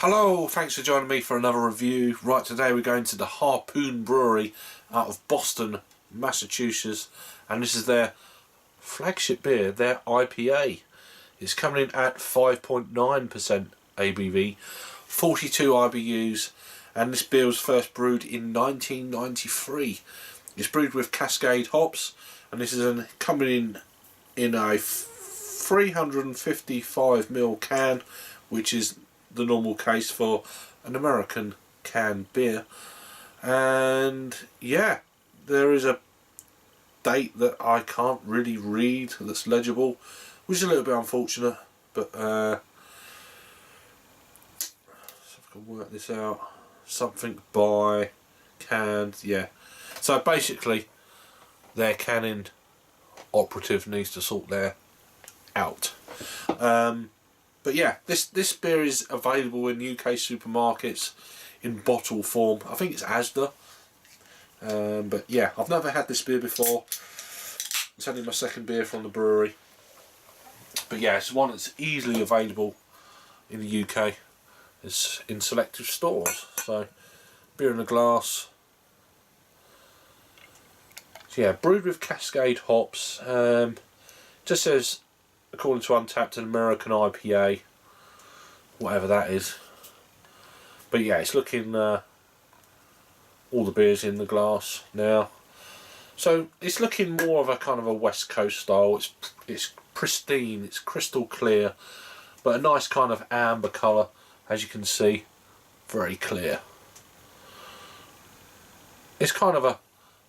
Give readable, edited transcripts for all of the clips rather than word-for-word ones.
Hello, thanks for joining me for another review. Right, today we're going to the Harpoon Brewery out of Boston, Massachusetts, and this is their flagship beer, their IPA. It's coming in at 5.9% ABV, 42 IBUs, and this beer was first brewed in 1993. It's brewed with Cascade hops, and this is coming in a 355ml can, which is the normal case for an American canned beer. And yeah, there is a date that I can't really read that's legible, which is a little bit unfortunate, but so if I can work this out, something by canned, yeah. So basically their canning operative needs to sort their out. But yeah, this beer is available in UK supermarkets in bottle form. I think it's Asda. But yeah, I've never had this beer before. It's only my second beer from the brewery. But yeah, it's one that's easily available in the UK. It's in selective stores. So, beer in a glass. So yeah, brewed with Cascade hops. Just says, according to Untapped, an American IPA, whatever that is. But yeah, it's looking all the beers in the glass now. So it's looking more of a kind of a West Coast style. It's pristine, it's crystal clear, but a nice kind of amber colour, as you can see, very clear. It's kind of a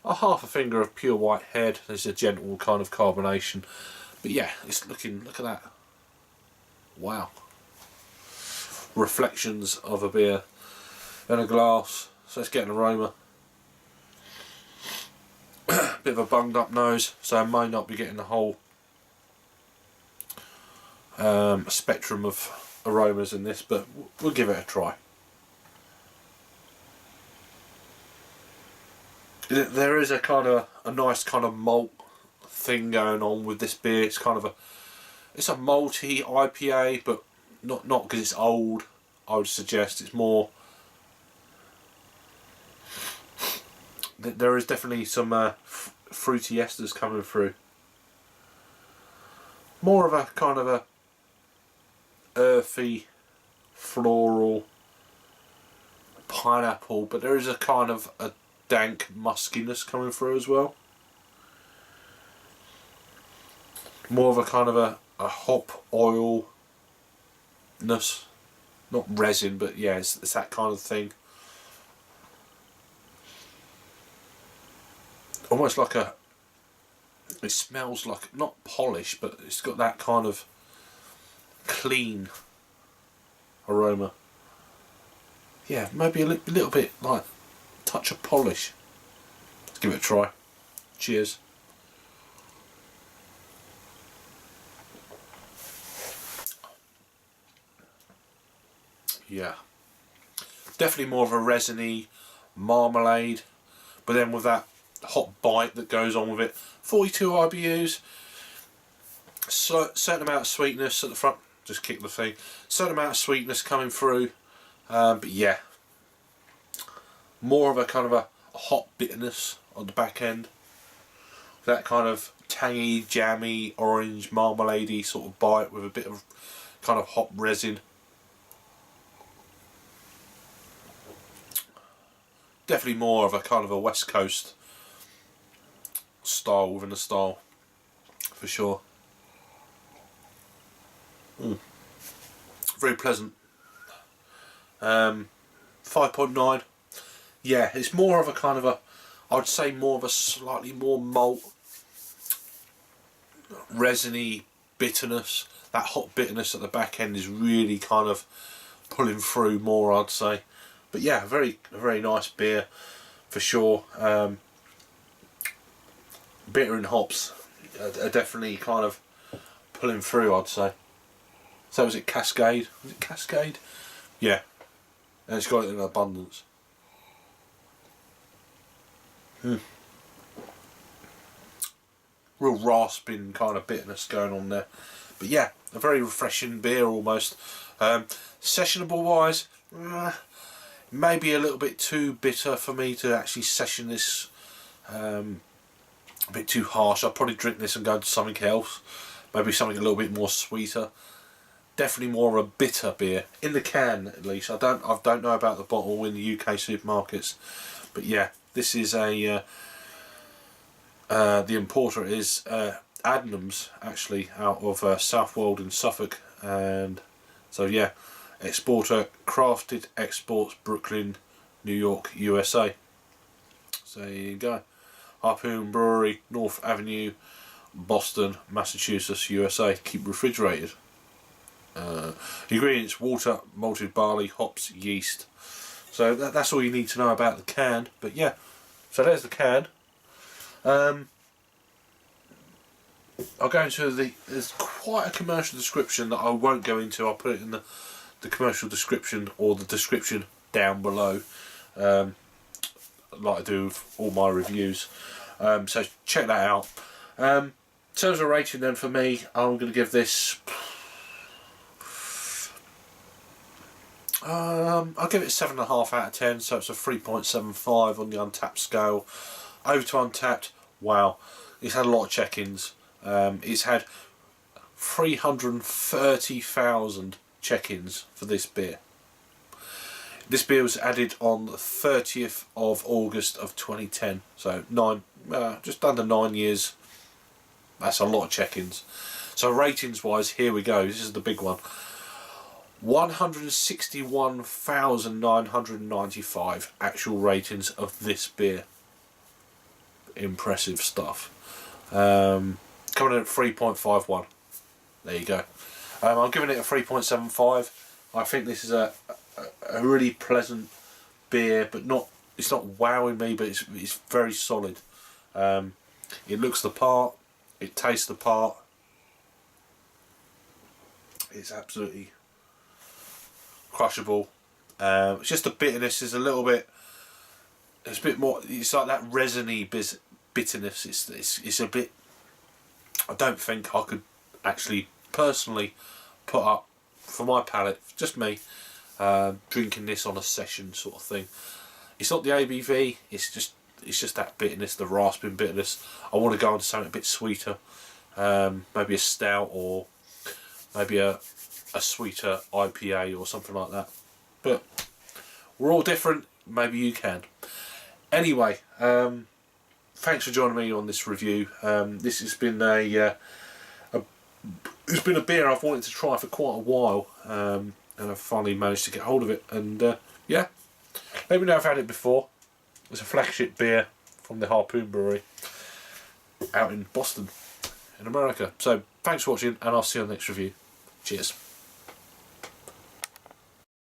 half a finger of pure white head. There's a gentle kind of carbonation. But yeah, it's looking, look at that. Wow. Reflections of a beer in a glass. So let's get an aroma. Bit of a bunged up nose, so I may not be getting the whole spectrum of aromas in this, but we'll give it a try. There is a kind of a nice kind of malt thing going on with this beer. It's kind of it's a malty IPA, but not because it's old. I would suggest it's more. There is definitely some fruity esters coming through. More of a kind of a earthy, floral, pineapple, but there is a kind of a dank muskiness coming through as well. More of a kind of a hop oilness, not resin, but yeah, it's that kind of thing. Almost like it smells like, not polish, but it's got that kind of clean aroma. Yeah, maybe a little bit like touch of polish. Let's give it a try. Cheers. Yeah, definitely more of a resiny marmalade, but then with that hot bite that goes on with it. 42 IBUs, certain amount of sweetness at the front. Just kick the thing. Certain amount of sweetness coming through, but yeah, more of a kind of a hot bitterness on the back end. That kind of tangy, jammy, orange, marmalade-y sort of bite with a bit of kind of hop resin. Definitely more of a kind of a West Coast style within a style, for sure. Very pleasant. 5.9. Yeah, it's more of a kind of a, I would say more of a slightly more malt, resiny bitterness. That hot bitterness at the back end is really kind of pulling through more, I'd say. But yeah, a very nice beer for sure. Bitter and hops are definitely kind of pulling through, I'd say. So was it Cascade? Was it Cascade? Yeah. And it's got it in abundance. Real rasping kind of bitterness going on there. But yeah, a very refreshing beer almost. Sessionable wise, maybe a little bit too bitter for me to actually session this. A bit too harsh. I'll probably drink this and go to something else. Maybe something a little bit more sweeter. Definitely more a bitter beer in the can, at least. I don't know about the bottle in the UK supermarkets, but yeah, this is a the importer is Adnams, actually, out of Southwold in Suffolk, and so yeah, exporter Crafted Exports, Brooklyn, New York, USA. So there you go. Harpoon Brewery, North Avenue, Boston, Massachusetts, USA. Keep refrigerated. Ingredients: water, malted barley, hops, yeast. So that's all you need to know about the can. But yeah, so there's the can. I'll go into there's quite a commercial description that I won't go into. I'll put it in the commercial description, or the description down below, like I do with all my reviews. So check that out. In terms of rating then, for me, I'm going to give this, I'll give it 7.5 out of 10, so it's a 3.75 on the Untapped scale. Over to Untapped, wow, it's had a lot of check-ins. It's had 330,000 check-ins for this beer. This beer was added on the 30th of August of 2010, so just under 9 years. That's a lot of check-ins. So ratings wise, here we go, this is the big one. 161,995 actual ratings of this beer. Impressive stuff. Coming in at 3.51. There you go. I'm giving it a 3.75. I think this is a really pleasant beer, but it's not wowing me, but it's very solid. It looks the part, it tastes the part. It's absolutely crushable. It's just the bitterness is a little bit. It's a bit more. It's like that resiny bitterness. It's a bit. I don't think I could actually personally put up for my palate. Just me drinking this on a session sort of thing. It's not the ABV. It's just that bitterness, the rasping bitterness. I want to go on to something a bit sweeter. Maybe a stout, or maybe a sweeter IPA or something like that. But we're all different. Maybe you can. Anyway, thanks for joining me on this review. This has been it's been a beer I've wanted to try for quite a while, and I've finally managed to get hold of it. And yeah, let me know if I've had it before. It's a flagship beer from the Harpoon Brewery out in Boston, in America. So thanks for watching, and I'll see you on the next review. Cheers.